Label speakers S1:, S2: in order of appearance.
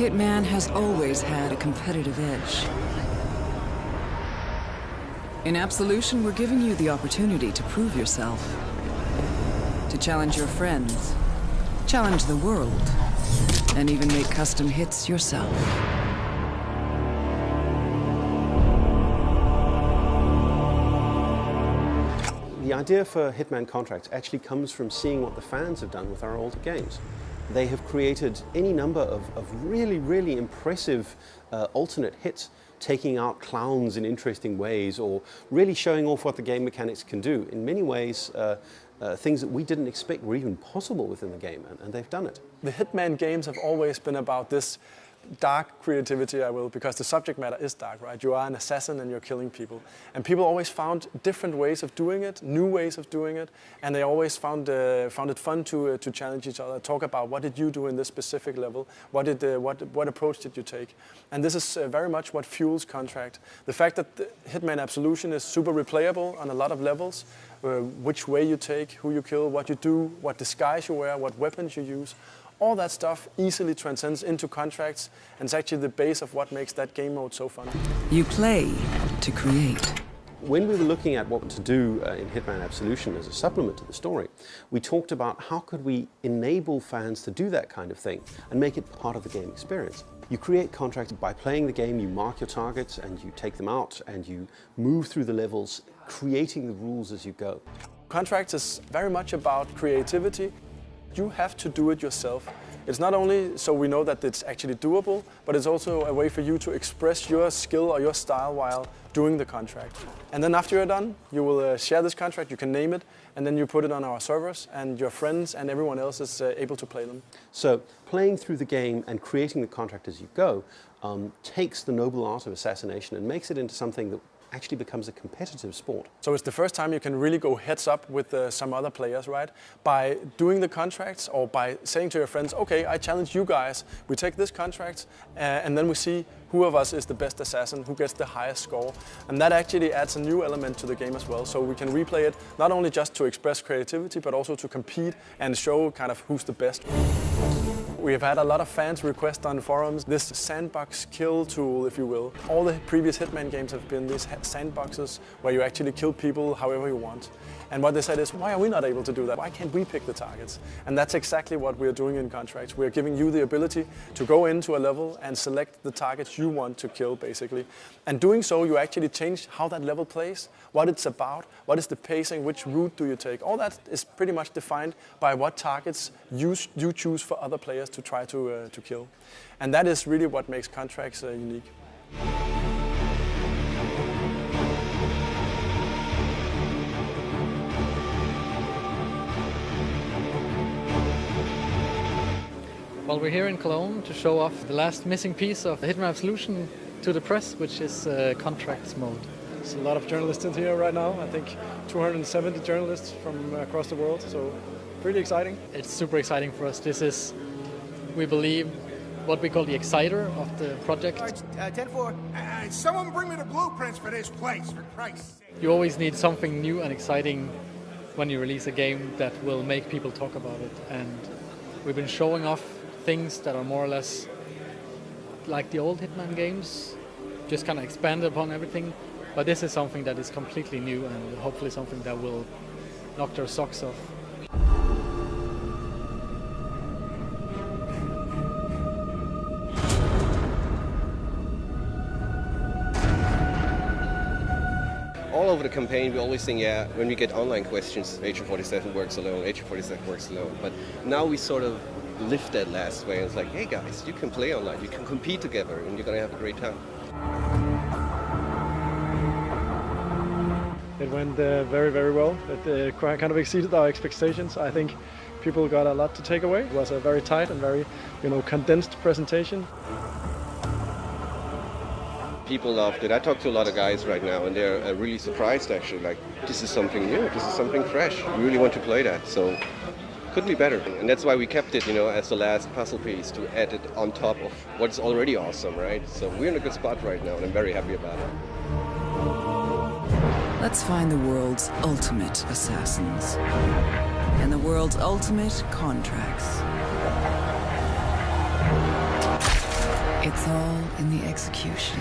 S1: Hitman has always had a competitive edge. In Absolution, we're giving you the opportunity to prove yourself, to challenge your friends, challenge the world, and even make custom hits yourself.
S2: The idea for Hitman contracts actually comes from seeing what the fans have done with our older games. They have created any number of really, really impressive alternate hits, taking out clowns in interesting ways, or really showing off what the game mechanics can do. In many ways, things that we didn't expect were even possible within the game, and they've done it.
S3: The Hitman games have always been about this dark creativity, because the subject matter is dark, right? You are an assassin and you're killing people. And people always found different ways of doing it, new ways of doing it, and they always found it fun to challenge each other, talk about what did you do in this specific level, what approach did you take? And this is very much what fuels Contract. The fact that the Hitman Absolution is super replayable on a lot of levels, which way you take, who you kill, what you do, what disguise you wear, what weapons you use, all that stuff easily transcends into Contracts, and it's actually the base of what makes that game mode so fun.
S1: You play to create.
S2: When we were looking at what to do in Hitman Absolution as a supplement to the story, we talked about how could we enable fans to do that kind of thing and make it part of the game experience. You create Contracts by playing the game, you mark your targets and you take them out and you move through the levels, creating the rules as you go.
S3: Contracts is very much about creativity. You have to do it yourself. It's not only so we know that it's actually doable, but it's also a way for you to express your skill or your style while doing the contract. And then after you're done, you will share this contract, you can name it, and then you put it on our servers, and your friends and everyone else is able to play them.
S2: So playing through the game and creating the contract as you go takes the noble art of assassination and makes it into something that actually becomes a competitive sport.
S3: So it's the first time you can really go heads up with some other players, right? By doing the contracts or by saying to your friends, okay, I challenge you guys, we take this contract and then we see who of us is the best assassin, who gets the highest score. And that actually adds a new element to the game as well. So we can replay it not only just to express creativity, but also to compete and show kind of who's the best. We have had a lot of fans request on forums this sandbox kill tool, if you will. All the previous Hitman games have been these sandboxes where you actually kill people however you want. And what they said is, why are we not able to do that? Why can't we pick the targets? And that's exactly what we're doing in Contracts. We're giving you the ability to go into a level and select the targets you want to kill, basically. And doing so, you actually change how that level plays, what it's about, what is the pacing, which route do you take. All that is pretty much defined by what targets you choose for other players to try to kill. And that is really what makes Contracts unique.
S4: Well, we're here in Cologne to show off the last missing piece of Hitman Absolution to the press, which is Contracts mode.
S5: There's a lot of journalists in here right now. I think 270 journalists from across the world, so pretty exciting.
S4: It's super exciting for us. This is, we believe, what we call the exciter of the project.
S6: 10-4. Someone bring me the blueprints for this place, for Christ's sake.
S4: You always need something new and exciting when you release a game that will make people talk about it. And we've been showing off things that are more or less like the old Hitman games, just kind of expand upon everything. But this is something that is completely new and hopefully something that will knock their socks off.
S7: All over the campaign, we always think, yeah, when we get online questions, Agent 47 works alone, Agent 47 works alone. But now we sort of lift that last way. It's like, hey guys, you can play online, you can compete together, and you're going to have a great time.
S5: It went very, very well. It kind of exceeded our expectations. I think people got a lot to take away. It was a very tight and very, condensed presentation.
S7: People loved it. I talked to a lot of guys right now, and they're really surprised actually. Like, this is something new, this is something fresh. We really want to play that, so couldn't be better. And that's why we kept it, as the last puzzle piece to add it on top of what's already awesome, right? So we're in a good spot right now, and I'm very happy about it.
S1: Let's find the world's ultimate assassins and the world's ultimate contracts. It's all in the execution.